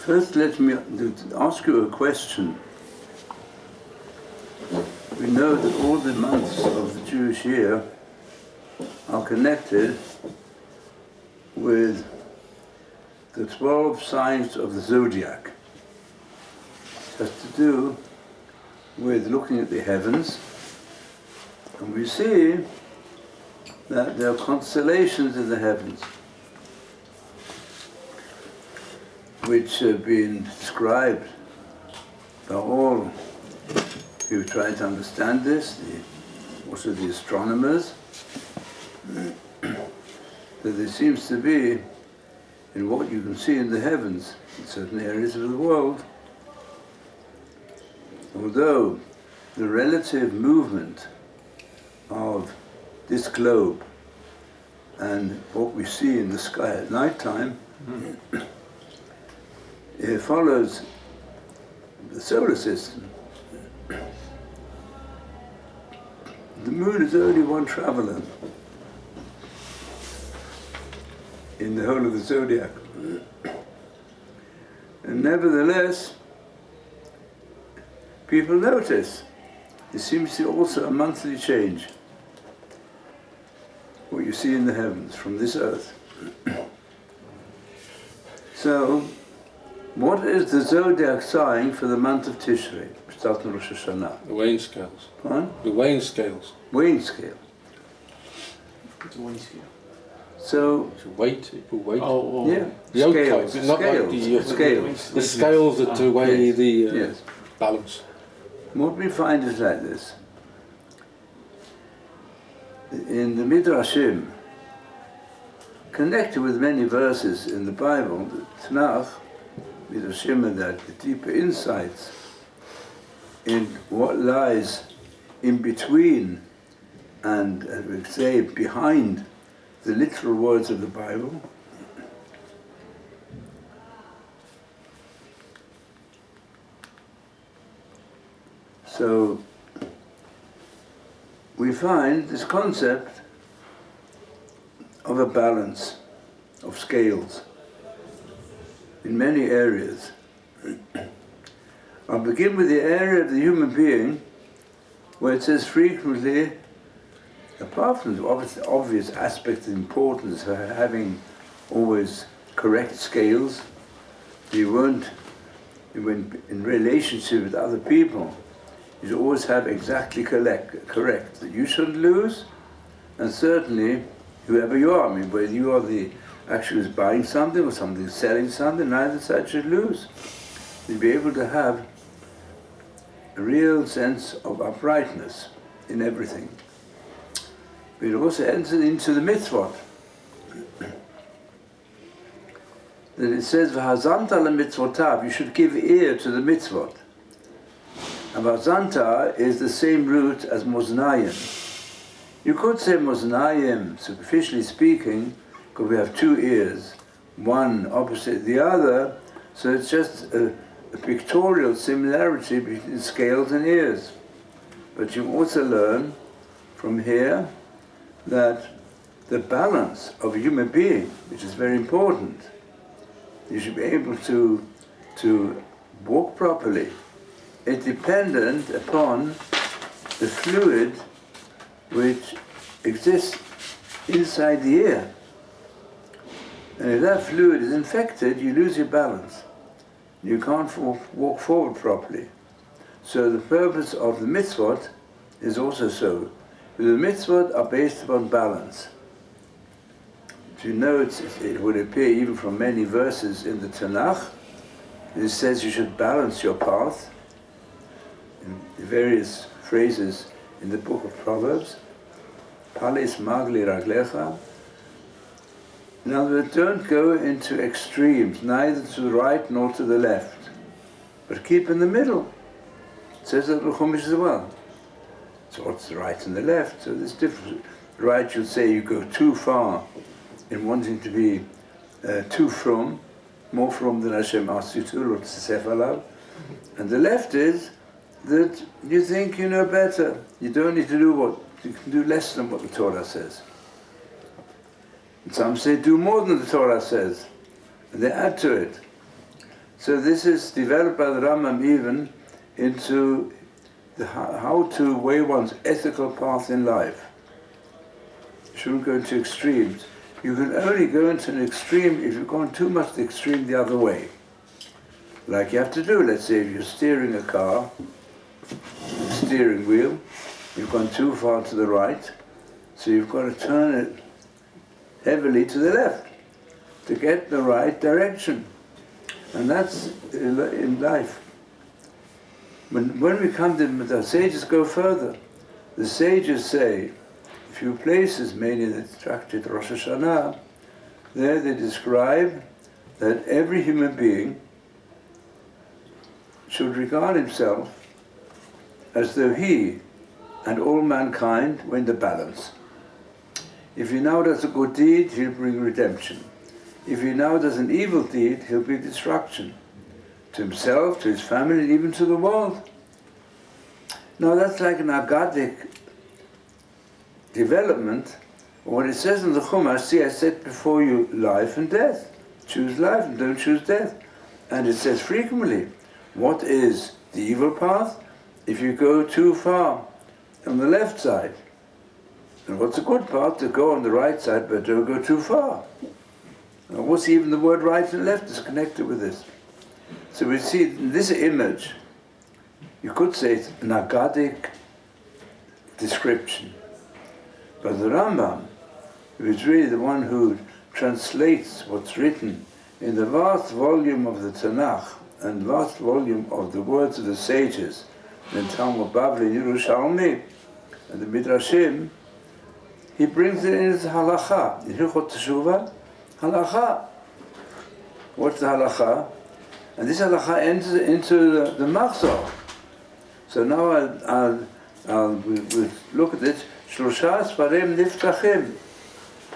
First, let me ask you a question. We know that all the months of the Jewish year are connected with the 12 signs of the zodiac. It has to do with looking at the heavens, and we see that there are constellations in the heavens which have been described by all who try to understand this, also the astronomers, that there seems to be, in what you can see in the heavens, in certain areas of the world, although the relative movement of this globe and what we see in the sky at night time it follows the solar system. The moon is only one traveler in the whole of the zodiac. And nevertheless, people notice there seems to be also a monthly change, what you see in the heavens from this earth. So, what is the zodiac sign for the month of Tishrei, starting Rosh Hashana? The weighing scales. Huh? The weighing scales. Weighing scale. It's a weighing scale. So, It's a weight, people weight. yeah, The old scales, type, not scales, like the scales. the scales that weigh Yes, the yes. balance. What we find is like this. In the Midrashim, connected with many verses in the Bible, the Tanakh, Midrashim, and that the deeper insights in what lies in between and, as we say, behind the literal words of the Bible. So we find this concept of a balance of scales in many areas. I'll begin with the area of the human being where it says frequently, apart from the obvious aspect of importance of having always correct scales, you won't, in relationship with other people, you should always have exactly correct, that you shouldn't lose, and certainly whoever you are, I mean, whether you are the actually is buying something or somebody is selling something, neither side should lose. You'd be able to have a real sense of uprightness in everything. But it also enters into the mitzvot. That it says, "V'hazanta le'mitzvotav," you should give ear to the mitzvot. And v'hazanta is the same root as moznayim. You could say moznayim, superficially speaking, because we have two ears, one opposite the other, so it's just a pictorial similarity between scales and ears. But you also learn from here that the balance of a human being, which is very important, you should be able to walk properly, is dependent upon the fluid which exists inside the ear. And if that fluid is infected, you lose your balance. You can't walk forward properly. So the purpose of the mitzvot is also so. The mitzvot are based upon balance. You know, it would appear even from many verses in the Tanakh, it says you should balance your path. In various phrases in the book of Proverbs, Palis magli raglecha. In other words, don't go into extremes, neither to the right nor to the left, but keep in the middle. It says that in Chumash as well. So what's the right and the left? So there's difference. The right should say you go too far in wanting to be too from, more from than Hashem asks you to, or to. And the left is that you think you know better. You don't need to do what, you can do less than what the Torah says. And some say do more than the Torah says, and they add to it. So this is developed by the Rambam even into how to weigh one's ethical path in life. You shouldn't go into extremes. You can only go into an extreme if you've gone too much the extreme the other way. Like you have to do, let's say if you're steering a car, steering wheel, you've gone too far to the right, so you've got to turn it heavily to the left to get the right direction. And that's in life. When we come to, the sages go further. The sages say, a few places, mainly in the tractate Rosh Hashana, there they describe that every human being should regard himself as though he and all mankind were in the balance. If he now does a good deed, he'll bring redemption. If he now does an evil deed, he'll bring destruction to himself, to his family, and even to the world. Now that's like an agadic development. When it says in the Chumash, see, I set before you life and death. Choose life and don't choose death. And it says frequently, what is the evil path? If you go too far on the left side. And what's a good path? To go on the right side, but don't go too far. Now, what's even the word right and left is connected with this. So we see in this image, you could say it's an agadic description. But the Rambam, who is really the one who translates what's written in the vast volume of the Tanakh and vast volume of the words of the sages, the Talmud Bavli, Yerushalmi, and the Midrashim, he brings it in as halacha. In Hilchot Teshuvah, halacha. What's the halacha? And this halacha enters into the Machzor. So now we'll look at it. Shlosha Sfarim Niftachim.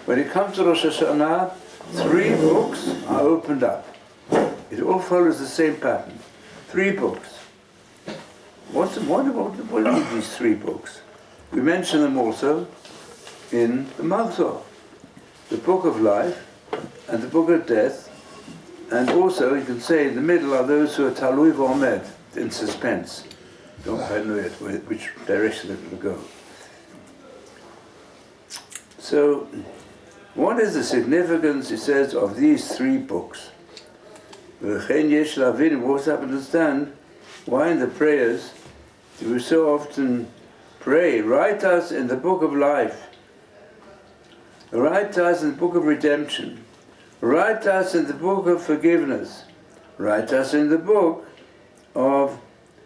When it comes to Rosh Hashana, 3 books are opened up. It all follows the same pattern. 3 books. What are these 3 books? We mention them also in the Machzor. The Book of Life and the Book of Death, and also you can say in the middle are those who are Talui V'Omed, in suspense. Don't quite know yet which direction it will go. So, what is the significance, he says, of these 3 books? We also have to understand why in the prayers do we so often pray, write us in the book of life, write us in the book of redemption, write us in the book of forgiveness, write us in the book of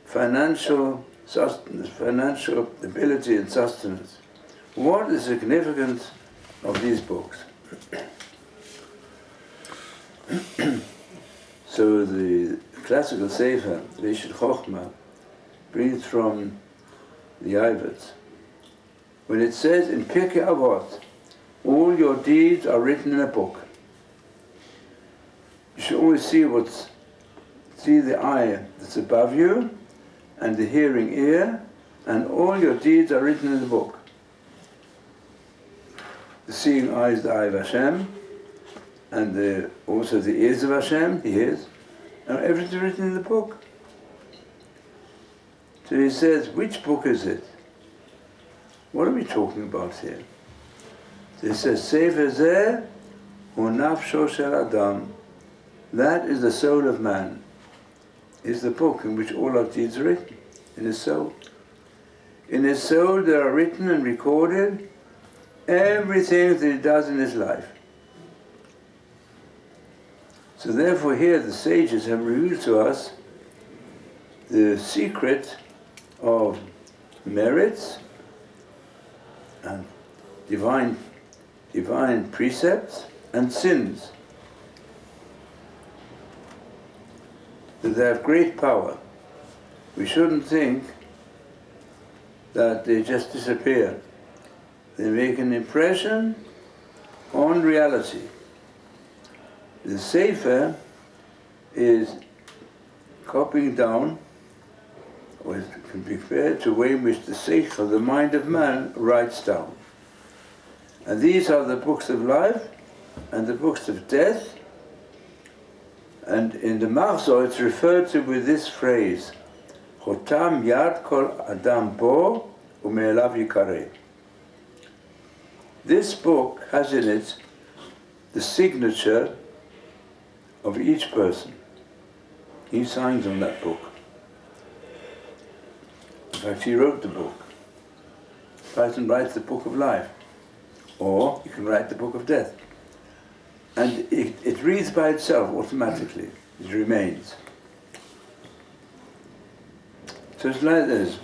financial sustenance, financial ability and sustenance. What is the significance of these books? So the classical Sefer, Rishon Chochmah, brings from the Ivets. When it says in Pirkei Avot, all your deeds are written in a book. You should always see the eye that's above you, and the hearing ear, and all your deeds are written in the book. The seeing eye is the eye of Hashem, and also the ears of Hashem, he hears, and everything's written in the book. So he says, which book is it? What are we talking about here? So he says, Sefer Zeh hu nafsho shel Adam. That is the soul of man. Is the book in which all our deeds are written, in his soul. In his soul there are written and recorded everything that he does in his life. So therefore here the sages have revealed to us the secret of merits and divine precepts and sins. That they have great power. We shouldn't think that they just disappear. They make an impression on reality. The Sefer is copying down, or it can be compared to the way in which the Seichel, the mind of man, writes down. And these are the books of life and the books of death, And in the Machzor it's referred to with this phrase, Chotam yad kol adam bo u'me'elav yikareh. This book has in it the signature of each person. He signs on that book. In fact, he wrote the book. The person writes the book of life, or you can write the book of death. And it reads by itself automatically. It remains. So it's like this.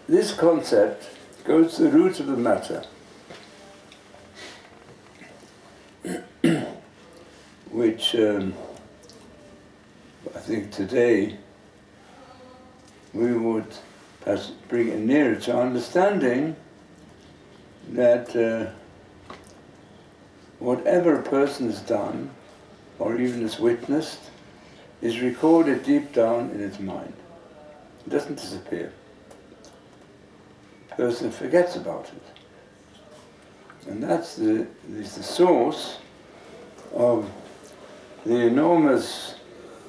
This concept goes to the root of the matter, which I think today we would perhaps bring it nearer to understanding that whatever a person has done, or even has witnessed, is recorded deep down in its mind. It doesn't disappear. The person forgets about it. And that's the source of the enormous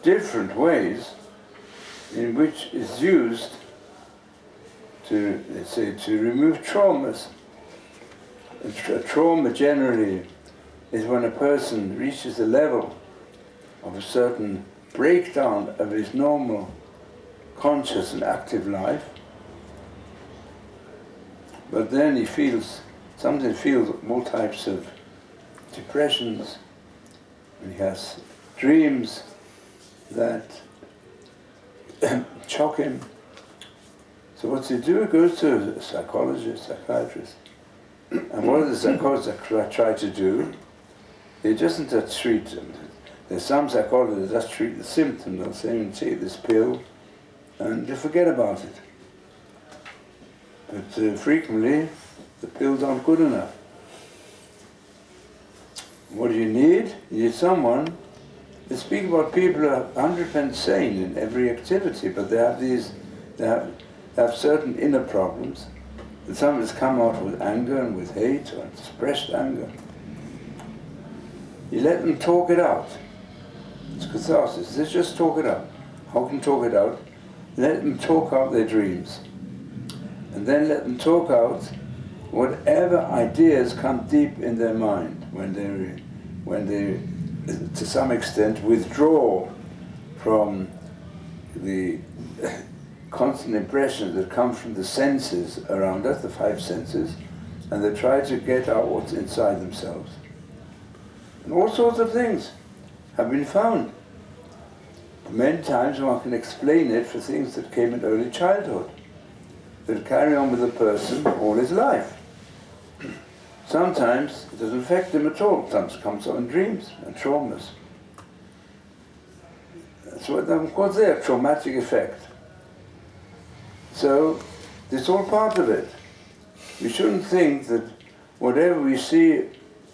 different ways in which it's used to, let's say, to remove traumas. A trauma generally is when a person reaches a level of a certain breakdown of his normal conscious and active life, but then he feels all types of depressions, and he has dreams that shock him. So what's he do? He goes to a psychologist, psychiatrist. And what do the psychologists try to do? They doesn't just treat them. There's some psychologists that just treat the symptom. They'll say, take this pill, and they forget about it. But frequently, the pills aren't good enough. What do you need? You need someone. They speak about people who are 100% sane in every activity, but they have certain inner problems. And some has come out with anger and with hate or expressed anger. You let them talk it out. It's catharsis. Let's just talk it out. How can you talk it out? Let them talk out their dreams. And then let them talk out whatever ideas come deep in their mind when they to some extent withdraw from the constant impressions that come from the senses around us, the five senses, and they try to get out what's inside themselves. And all sorts of things have been found. Many times one can explain it for things that came in early childhood, that carry on with a person all his life. Sometimes it doesn't affect them at all. Sometimes it comes out in dreams and traumas. That's what of course they have traumatic effect. So it's all part of it. We shouldn't think that whatever we see,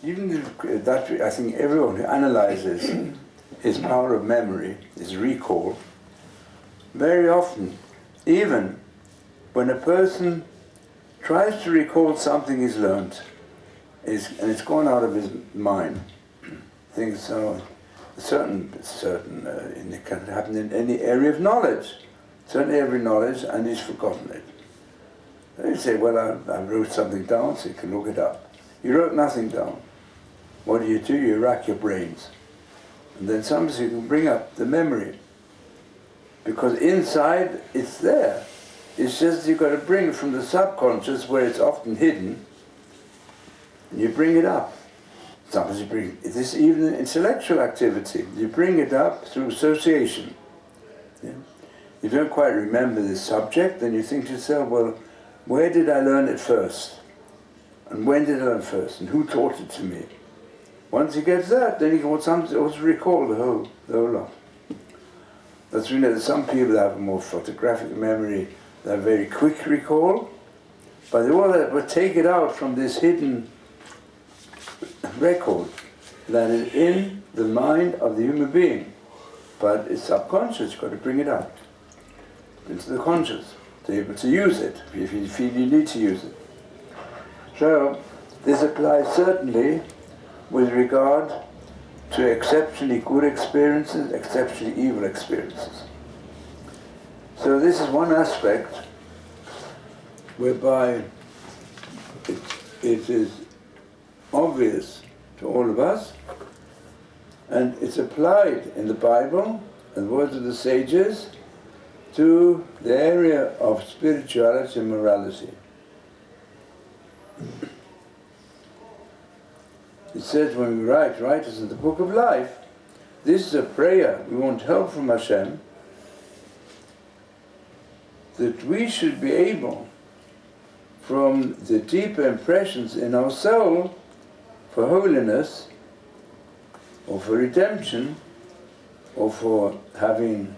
even if that I think everyone who analyzes his power of memory, his recall, very often, even when a person tries to recall something he's learned, and it's gone out of his mind, things so certain, and it can happen in any area of knowledge, certain area of knowledge, and he's forgotten it. And you say, well, I wrote something down, so you can look it up. You wrote nothing down. What do? You rack your brains. And then sometimes you can bring up the memory. Because inside, it's there. It's just you've got to bring it from the subconscious, where it's often hidden, and you bring it up. Sometimes you bring it. This even an intellectual activity. You bring it up through association. Yeah? You don't quite remember this subject, then you think to yourself, well, where did I learn it first? And when did I learn first? And who taught it to me? Once he gets that, then he can also recall the whole lot. That's we know that some people have a more photographic memory, they have very quick recall, but they will take it out from this hidden record that is in the mind of the human being. But it's subconscious, you've got to bring it out into the conscious, to be able to use it, if you feel you need to use it. So, this applies certainly with regard to exceptionally good experiences, exceptionally evil experiences. So this is one aspect whereby it is obvious to all of us, and it's applied in the Bible and the words of the sages to the area of spirituality and morality. It says when we write us in the book of life, this is a prayer, we want help from Hashem, that we should be able, from the deeper impressions in our soul, for holiness, or for redemption, or for having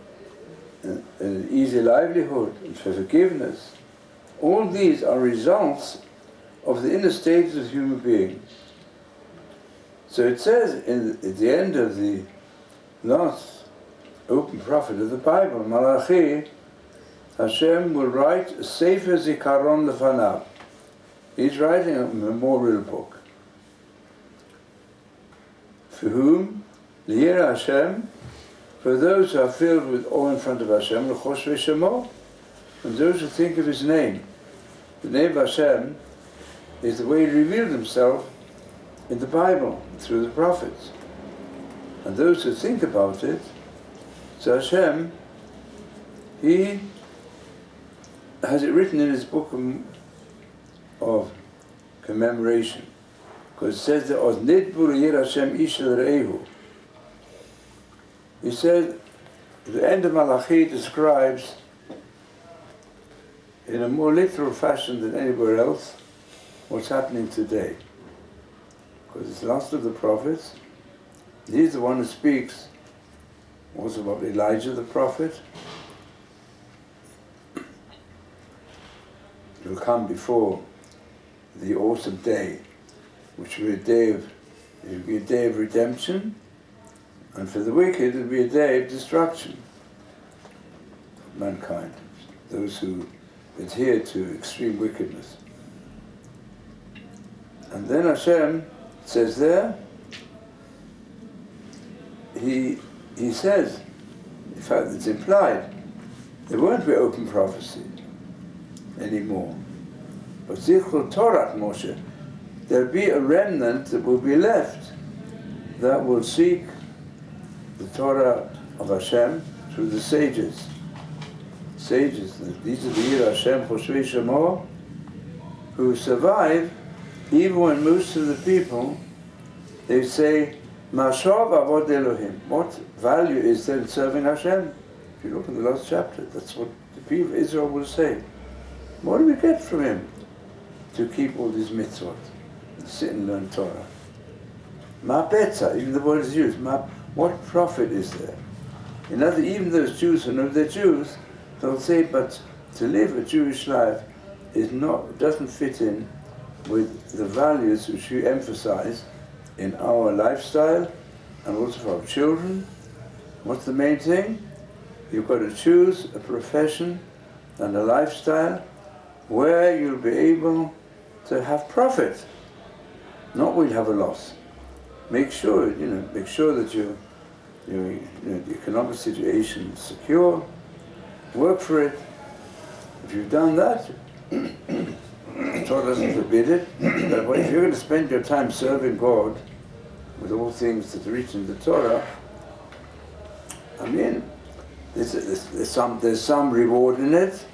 an easy livelihood, and for forgiveness. All these are results of the inner states of the human being. So it says at the end of the last open prophet of the Bible, Malachi, Hashem will write a Sefer Zikaron Lefanav. He's writing a memorial book. For whom? L'yira Hashem, for those who are filled with awe in front of Hashem, l'chosh v'shemo, and those who think of His name. The name of Hashem is the way He revealed Himself in the Bible, through the prophets. And those who think about it, so Hashem, He has it written in His book of commemoration. Because it says that Oz nidbu l'yira Hashem ish l'reihu. He said, the end of Malachi describes in a more literal fashion than anywhere else what's happening today. Because it's the last of the prophets. He's the one who speaks also about Elijah the prophet. It will come before the awesome day, which will be a day of redemption, and for the wicked it will be a day of destruction of mankind, those who adhere to extreme wickedness. And then Hashem says there, he says, in fact it's implied, there won't be open prophecy anymore. But Zichur Torah Moshe, there'll be a remnant that will be left that will seek the Torah of Hashem through the sages. Sages, these are the Yira Hashem Choshvei Shemo, who survive even when most of the people, they say, Mashov Avod Elohim. What value is there in serving Hashem? If you look in the last chapter, that's what the people of Israel will say. What do we get from Him to keep all these mitzvot, and sit and learn Torah? Ma betza, even the word is used. What profit is there? Even those Jews who know they're Jews, they'll say, but to live a Jewish life doesn't fit in with the values which we emphasize in our lifestyle and also for our children. What's the main thing? You've got to choose a profession and a lifestyle where you'll be able to have profit, not where you have a loss. Make sure that your economic situation is secure. Work for it. If you've done that, the Torah doesn't forbid it. But if you're going to spend your time serving God with all things that are written in the Torah, I mean, there's some reward in it.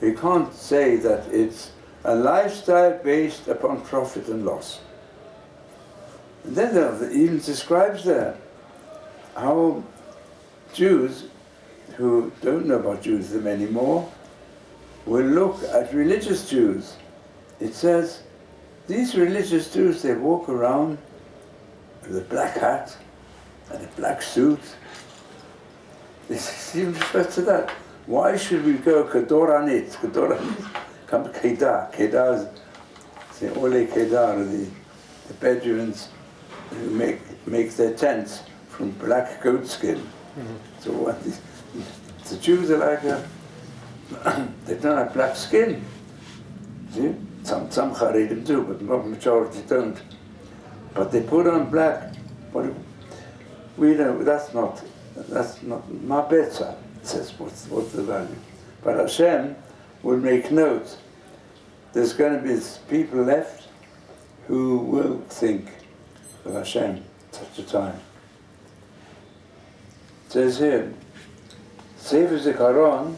You can't say that it's a lifestyle based upon profit and loss. And then it even describes there how Jews who don't know about Judaism anymore will look at religious Jews. It says, these religious Jews, they walk around with a black hat and a black suit. This even refers to that. Why should we go Kedoranit? Kedoranit, come to Kedar. Kedar is the Ole Kedar, the Bedouins who make their tents from black goat skin. Mm-hmm. So what the Jews are like they don't have black skin. See? Some Haredim do, but the majority don't. But they put on black. We don't, that's not my better, says what's the value. But Hashem will make note. There's going to be people left who will think of Hashem at such a time. It says here, Sefer Zikaron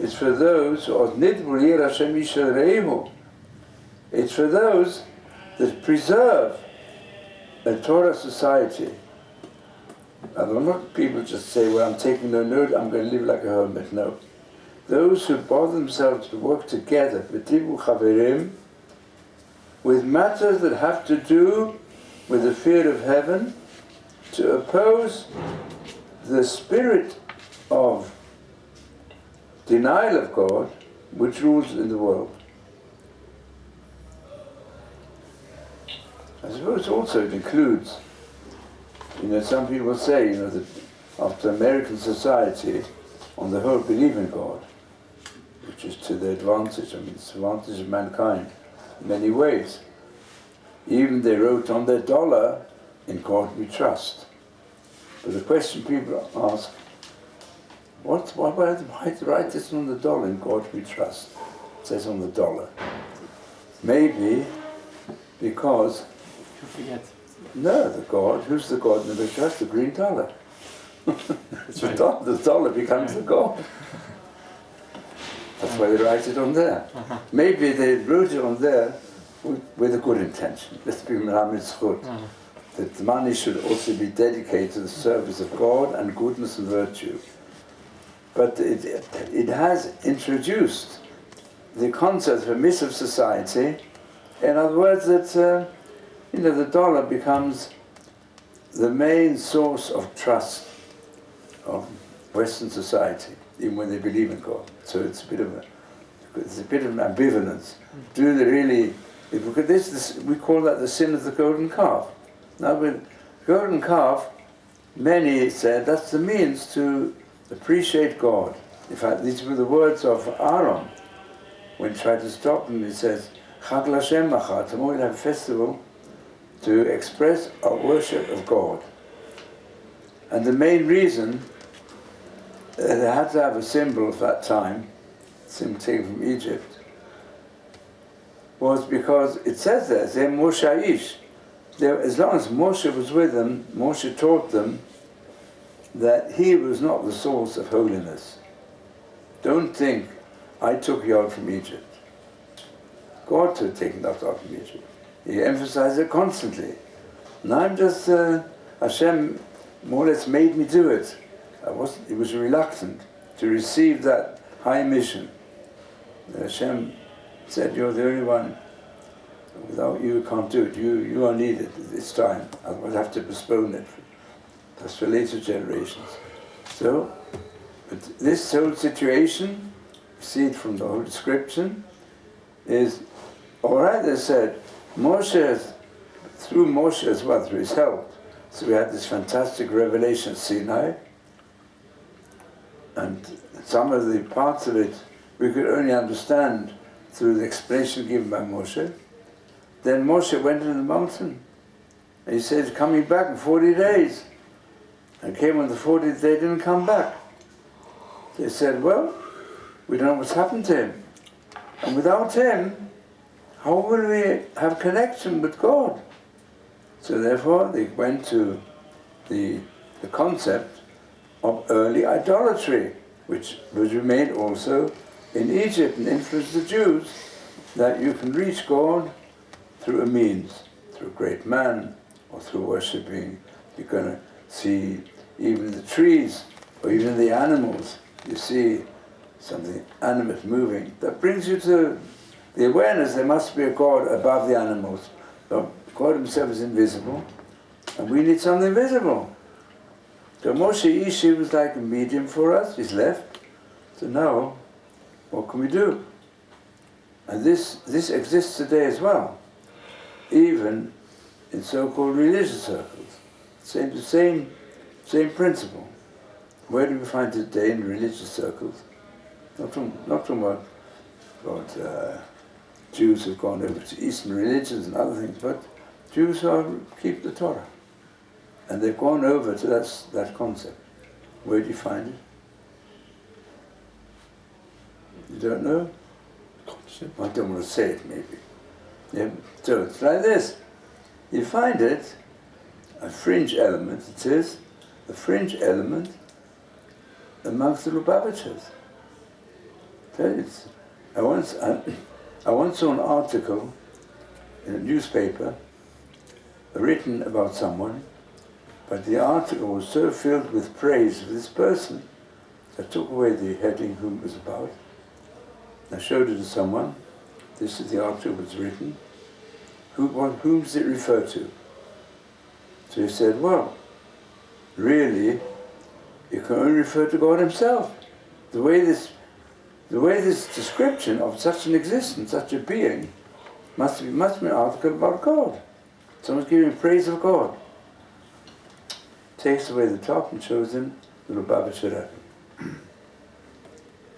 is for those who are nidbur yir Hashem yishal reihu. It's for those that preserve a Torah society. I don't want people just say, well, I'm taking no note, I'm going to live like a hermit. No. Those who bother themselves to work together, v'tivu chaverim, with matters that have to do with the fear of heaven, to oppose the spirit of denial of God which rules in the world. I suppose also it includes, some people say, that after American society, on the whole, believe in God, which is to the advantage, it's the advantage of mankind in many ways. Even they wrote on their dollar, in God we trust. But the question people ask, why write this on the dollar, in God we trust? It says on the dollar. Maybe because You forget. no, the God, who's the God in the trust? The green dollar. That's right. The dollar becomes the God. That's why they write it on there. Maybe they wrote it on there with a good intention. Let's be Muhammad's that the money should also be dedicated to the service of God and goodness and virtue. But it has introduced the concept of a missive society. In other words, that the dollar becomes the main source of trust of Western society, even when they believe in God. So it's a bit of an ambivalence. Do they really? If we look at we call that the sin of the golden calf. Now, with golden calf, many said that's the means to appreciate God. In fact, these were the words of Aaron when he tried to stop him. He says, "Chag l'Hashem machar." Tomorrow we'll have a festival to express our worship of God. And the main reason they had to have a symbol of that time, symbol taken from Egypt, was because it says there, "Zeh Moshe Aish." As long as Moshe was with them, Moshe taught them that he was not the source of holiness. Don't think, I took you out from Egypt. God had taken us out from Egypt. He emphasized it constantly. And I'm just, Hashem more or less made me do it. He was reluctant to receive that high mission. Hashem said, you're the only one. Without you, can't do it. You are needed at this time. Otherwise I have to postpone it. That's for later generations. So, but this whole situation, you see it from the whole description, is, all right, they said, through Moshe as well, through his help. So we had this fantastic revelation at Sinai, and some of the parts of it we could only understand through the explanation given by Moshe. Then Moshe went into the mountain, and he said, coming back in 40 days. And came on the 40th day, didn't come back. They said, well, we don't know what's happened to him. And without him, how will we have connection with God? So therefore, they went to the concept of early idolatry, which was remained also in Egypt and influenced the Jews, that you can reach God through a means, through a great man, or through worshipping. You're going to see even the trees, or even the animals. You see something animate moving. That brings you to the awareness there must be a God above the animals. But God himself is invisible, and we need something visible. So Moshe Ishi was like a medium for us. He's left. So now, what can we do? And this exists today as well, even in so-called religious circles. Same principle. Where do we find it today in religious circles? Not from what Jews have gone over to Eastern religions and other things, but Jews keep the Torah. And they've gone over to that concept. Where do you find it? You don't know? Concept. I don't want to say it, maybe. Yeah. So it's like this. You find it, a fringe element, it says, a fringe element amongst the Lubavitchers. I once saw an article in a newspaper written about someone, but the article was so filled with praise of this person, I took away the heading whom it was about. I showed it to someone. This is the article was written. Whom does it refer to? So he said, well, really, it can only refer to God himself. The way this description of such an existence, such a being, must be an article about God. Someone's giving praise of God. Takes away the top and shows him the Lubavitcher Rebbe.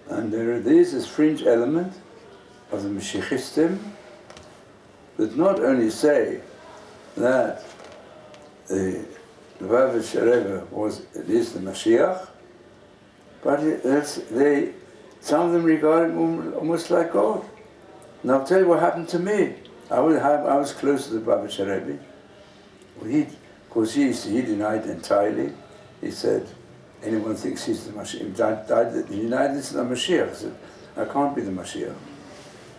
And there is this fringe element of the Mashiachistim that not only say that the Lubavitcher Rebbe is the Mashiach, but some of them regard him almost like God. And I'll tell you what happened to me. I was close to the Lubavitcher Rebbe. He denied entirely. He said, anyone thinks he's the Mashiach. He denied this is the Mashiach. I said, I can't be the Mashiach.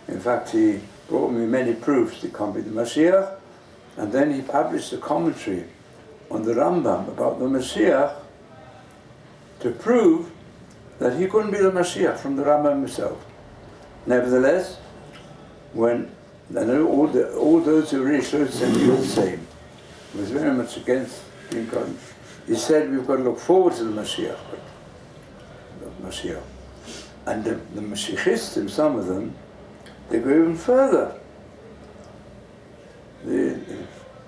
In fact, he brought me many proofs he can't be the Mashiach. And then he published a commentary on the Rambam about the Mashiach to prove that he couldn't be the Mashiach from the Rambam himself. Nevertheless, when I know all those who really showed him he was the same. He was very much against being God. He said we've got to look forward to the Mashiach. And the Mashiachistim, some of them, they go even further.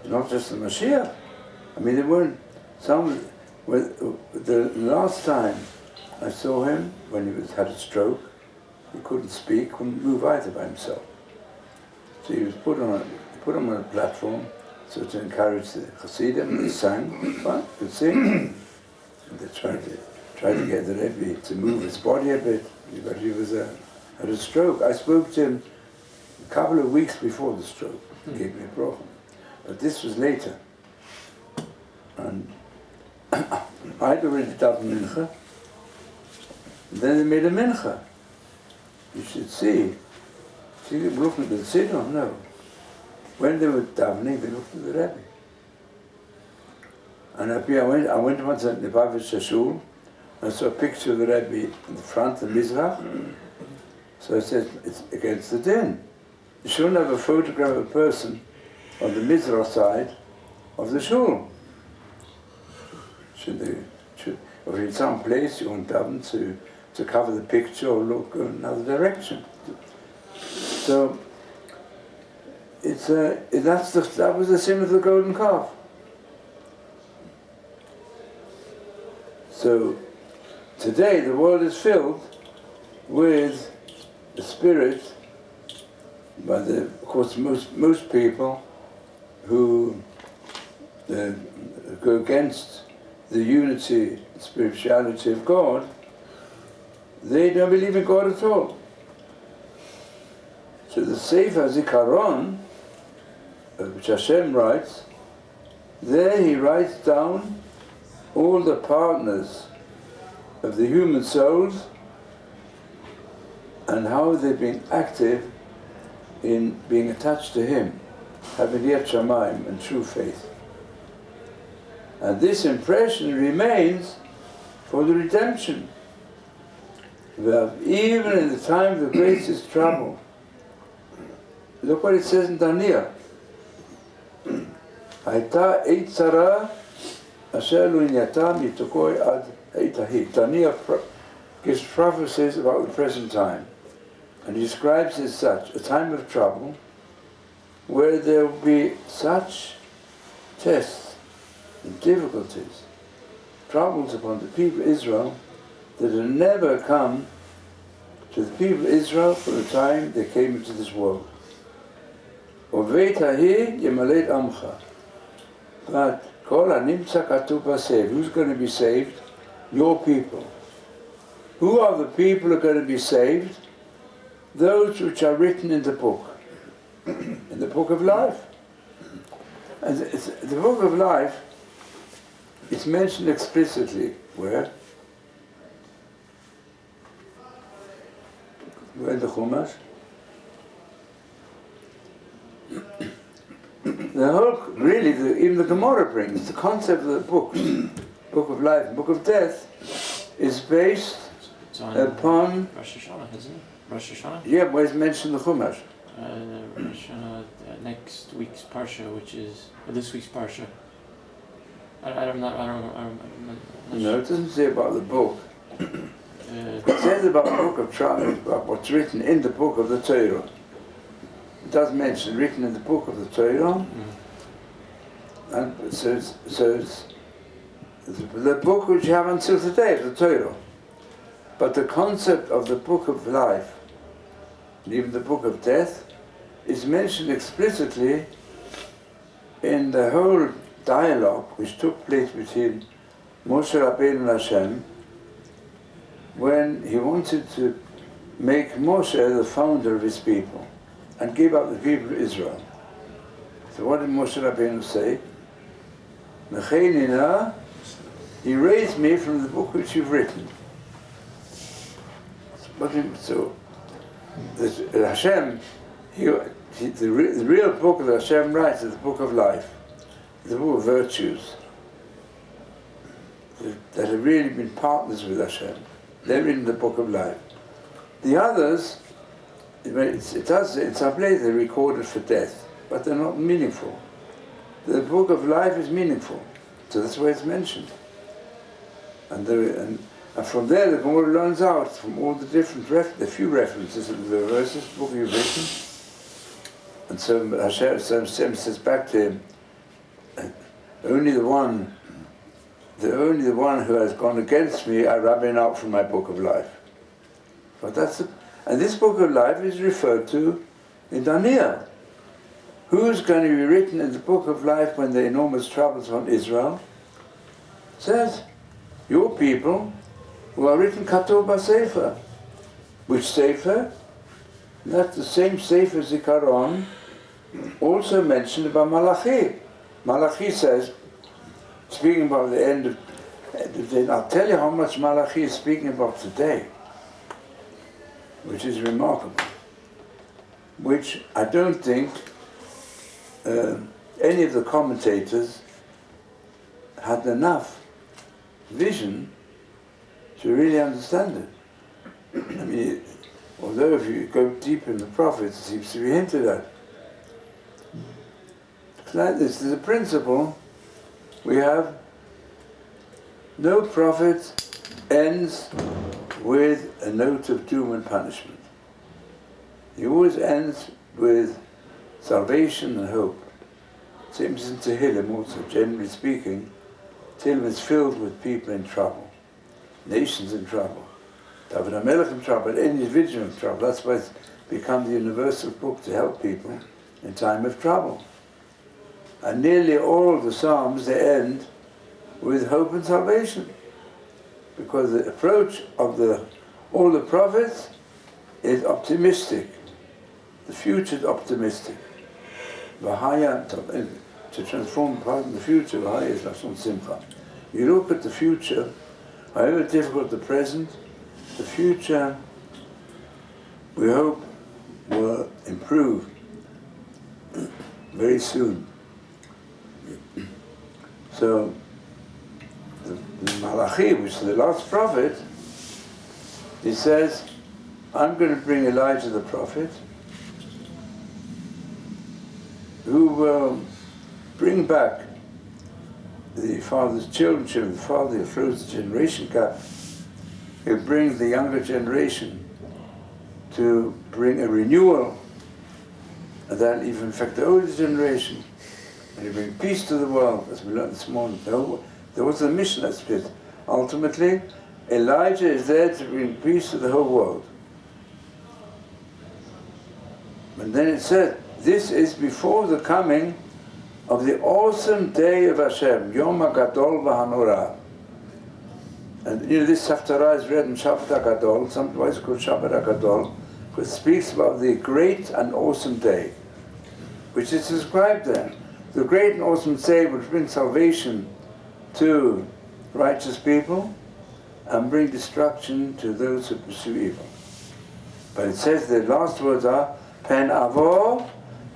Not just the Mashiach. I mean, they weren't. The last time I saw him, when he had a stroke, he couldn't speak, couldn't move either by himself. So he was put on a platform, so to encourage the Hasidim. They sang, fine, could sing. And they tried to get the Rebbe to move his body a bit, but he had a stroke. I spoke to him a couple of weeks before the stroke. He gave me a problem. But this was later. And I'd already done mincha. Then they made a mincha. You should see. See, they looked at the Sidon, no. When they were davening, they looked at the Rebbe. And I went once at the Lubavitcher Shul, I saw a picture of the Rebbe in the front, the Mizrach. So I said, it's against the din. You shouldn't have a photograph of a person on the Mizrach side of the Shul. Or in some place you want them to cover the picture or look in another direction. So that was the sin of the golden calf. So today the world is filled with the spirit, of course most people who go against the unity, spirituality of God, they don't believe in God at all. So the Sefer Zikaron, which Hashem writes, there he writes down all the partners of the human souls and how they've been active in being attached to him, having Yet Shamayim and true faith. And this impression remains for the redemption. Even in the time of the greatest trouble. Look what it says in Daniel. Hayta eit tzara asher lo inyata mitokoi ad eit hahi. Daniel gives prophecies about the present time. And he describes it as such, a time of trouble, where there will be such tests and difficulties, troubles upon the people of Israel, that will never come to the people of Israel from the time they came into this world. But Kol hanimtza katuv saved. Who's going to be saved? Your people. Who are the people who are going to be saved? Those which are written in the book. In the book of life. And the book of life, it's mentioned explicitly. Where? Where in the Chumash? The whole, really, even the Gemara brings the concept of the books, book of life, book of death, is based upon Rosh Hashana, isn't it? Rosh Hashana? Yeah, where it's mentioned in the Chumash. Rosh Hashana, next week's parsha, which is this week's parsha. I'm not No, it doesn't say about the book. It says about the book of Torah, about what's written in the book of the Torah. It does mention written in the book of the Torah, and so it's the book which you have until today, the Torah. But the concept of the book of life, and even the book of death, is mentioned explicitly in the whole dialogue which took place between Moshe Rabbeinu and Hashem, when he wanted to make Moshe the founder of his people and give up the people of Israel. So what did Moshe Rabbeinu say? Mechenina, he raised me from the book which you've written. So Hashem, the real book that Hashem writes is the book of life, the book of virtues, that have really been partners with Hashem. They're in the book of life. In some place they're recorded for death, but they're not meaningful. The book of life is meaningful, so that's why it's mentioned. And from there the Gemara learns out from all the different the few references in the verses, the book you've written. And so Hashem says back to him, only the one who has gone against me, I rub him out from my book of life. But and this book of life is referred to in Daniel. Who's going to be written in the book of life when the enormous troubles on Israel? It says, your people who are written Katuv B'Sefer. Which Sefer? That's the same Sefer Zikaron, also mentioned by Malachi. Malachi says, speaking about the end of, I'll tell you how much Malachi is speaking about today, which is remarkable, which I don't think any of the commentators had enough vision to really understand it. I mean, although if you go deep in the prophets, it seems to be hinted at. It's like this, there's a principle. We have no prophet ends with a note of doom and punishment. He always ends with salvation and hope. Same as in Tehillim also, generally speaking. Tehillim is filled with people in trouble, nations in trouble, David HaMelech in trouble, any individual in trouble. That's why it's become the universal book to help people in time of trouble. And nearly all the Psalms, they end with hope and salvation. Because the approach of all the prophets is optimistic. The future is optimistic. V'haya, to transform part of the future, v'haya is Lashon Simcha. You look at the future, however difficult the present, the future, we hope, will improve very soon. So, the Malachi, which is the last prophet, he says, I'm going to bring Elijah the prophet, who will bring back the father's children, the father who throws the generation gap. He'll bring the younger generation to bring a renewal, and that'll even affect the older generation. And he'll bring peace to the world, as we learned this morning. There was a mission that's split. Ultimately, Elijah is there to bring peace to the whole world. And then it said, this is before the coming of the awesome day of Hashem, Yom HaGadol v'Hanorah. And you know, this Haftarah is read in Shabbat HaGadol, sometimes called Shabbat HaGadol, which speaks about the great and awesome day, which is described there. The great and awesome day which brings salvation to righteous people and bring destruction to those who pursue evil. But it says the last words are, Pen avor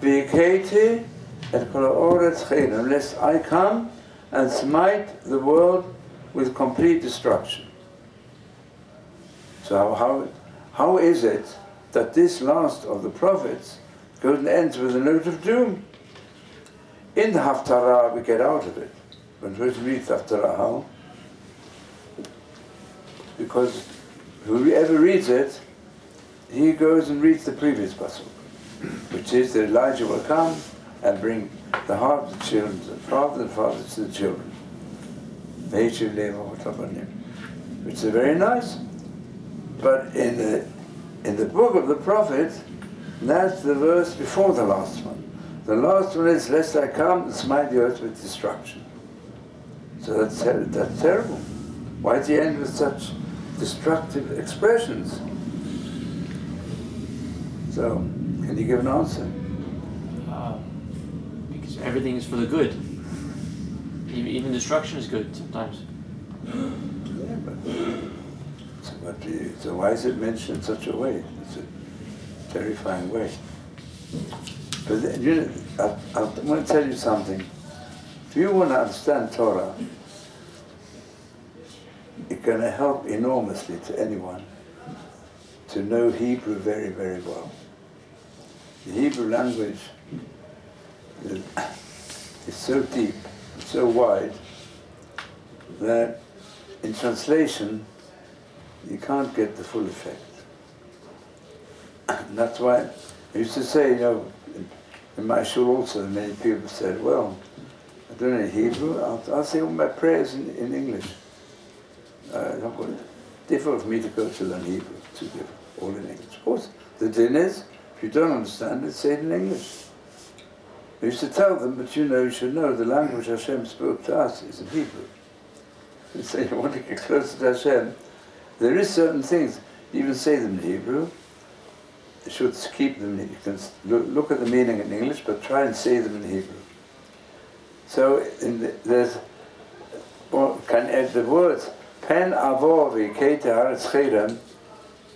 v'iketi et kol ha'oretz chedem, lest I come and smite the world with complete destruction. So how is it that this last of the prophets goes and ends with a note of doom? In the Haftarah we get out of it. When we read the Haftarah, how? Because whoever reads it, he goes and reads the previous pasuk, which is that Elijah will come and bring the heart of the children to the father and the father to the children. Which is very nice. But in the book of the prophet, that's the verse before the last one. The last one is, lest I come and smite the earth with destruction. So that's terrible. Why does he end with such destructive expressions? So, can you give an answer? Because everything is for the good. Even destruction is good sometimes. Yeah, so why is it mentioned in such a way? It's a terrifying way. But you know, I want to tell you something. If you want to understand Torah, it's going to help enormously to anyone to know Hebrew very, very well. The Hebrew language is so deep, so wide, that in translation you can't get the full effect. And that's why I used to say, you know, in my shul also, many people said, well, I don't know Hebrew, I'll say all my prayers in English. It's difficult for me to go to learn Hebrew, too difficult, all in English. Of course, the din is, if you don't understand it, say it in English. I used to tell them, but you should know the language Hashem spoke to us is in Hebrew. You say you want to get closer to Hashem, there is certain things, you even say them in Hebrew, you should keep them, you can look at the meaning in English, but try and say them in Hebrew. So can add the words, Pen avor v'ikei haaretz chedem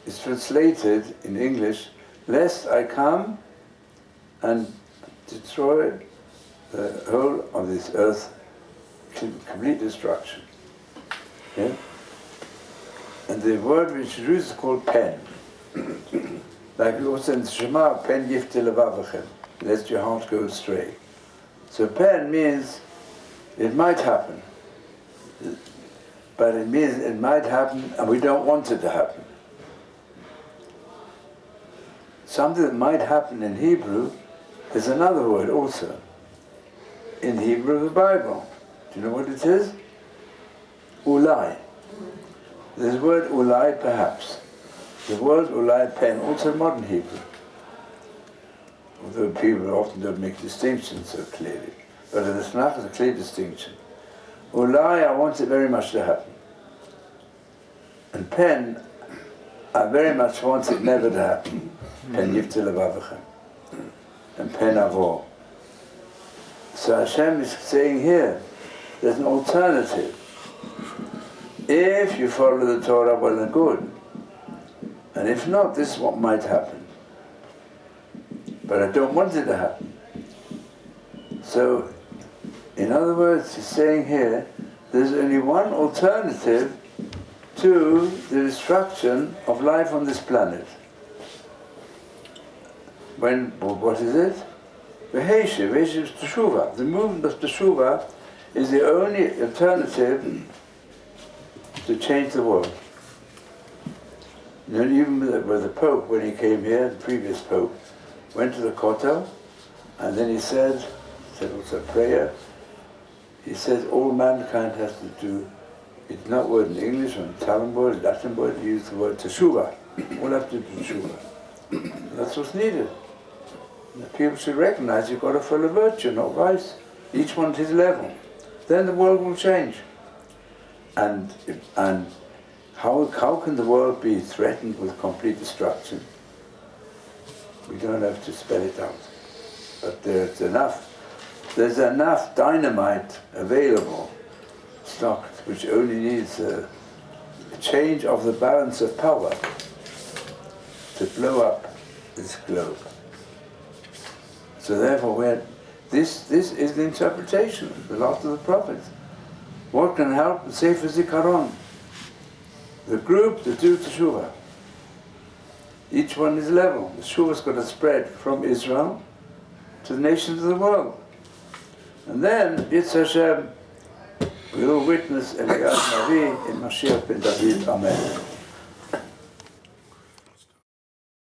is translated in English, lest I come and destroy the whole of this earth, complete destruction. Yeah? And the word which is used is called pen. Like we also in the Shema, pen yifte levavachem, lest your heart go astray. So pen means it might happen, but it means it might happen and we don't want it to happen. Something that might happen in Hebrew is another word also. In Hebrew of the Bible. Do you know what it is? Ulai. There's the word ulai perhaps. The word ulai pen, also modern Hebrew. Although people often don't make distinctions so clearly. But in the Tanakh is a clear distinction. Ulai, I want it very much to happen. And pen, I very much want it never to happen. Pen yifte levavachem. And pen avor. So Hashem is saying here, there's an alternative. If you follow the Torah, well and good. And if not, this is what might happen. But I don't want it to happen. So, in other words, he's saying here, there's only one alternative to the destruction of life on this planet. What is it? V'heshiv is teshuvah. The movement of teshuvah is the only alternative to change the world. You know, even with the Pope, when he came here, the previous Pope, went to the Kotel, and then he said also a prayer, he says all mankind has to do, it's not word in English or in Talmud word, Latin word, he used the word teshuvah. All have to do teshuvah. That's what's needed. The people should recognize you've got to follow virtue, not vice. each one at his level, then the world will change. And how can the world be threatened with complete destruction? We don't have to spell it out. But there's enough dynamite available, stocked, which only needs a change of the balance of power to blow up this globe. So therefore, this is the interpretation, the last of the prophets. What can help? The Sefer Zikaron. The group, the do Teshuvah. Each one is level. The Teshuvah's got to spread from Israel to the nations of the world. And then, Yitz Hashem, we will witness Eliyahu Navi in Mashiach ben David. Amen.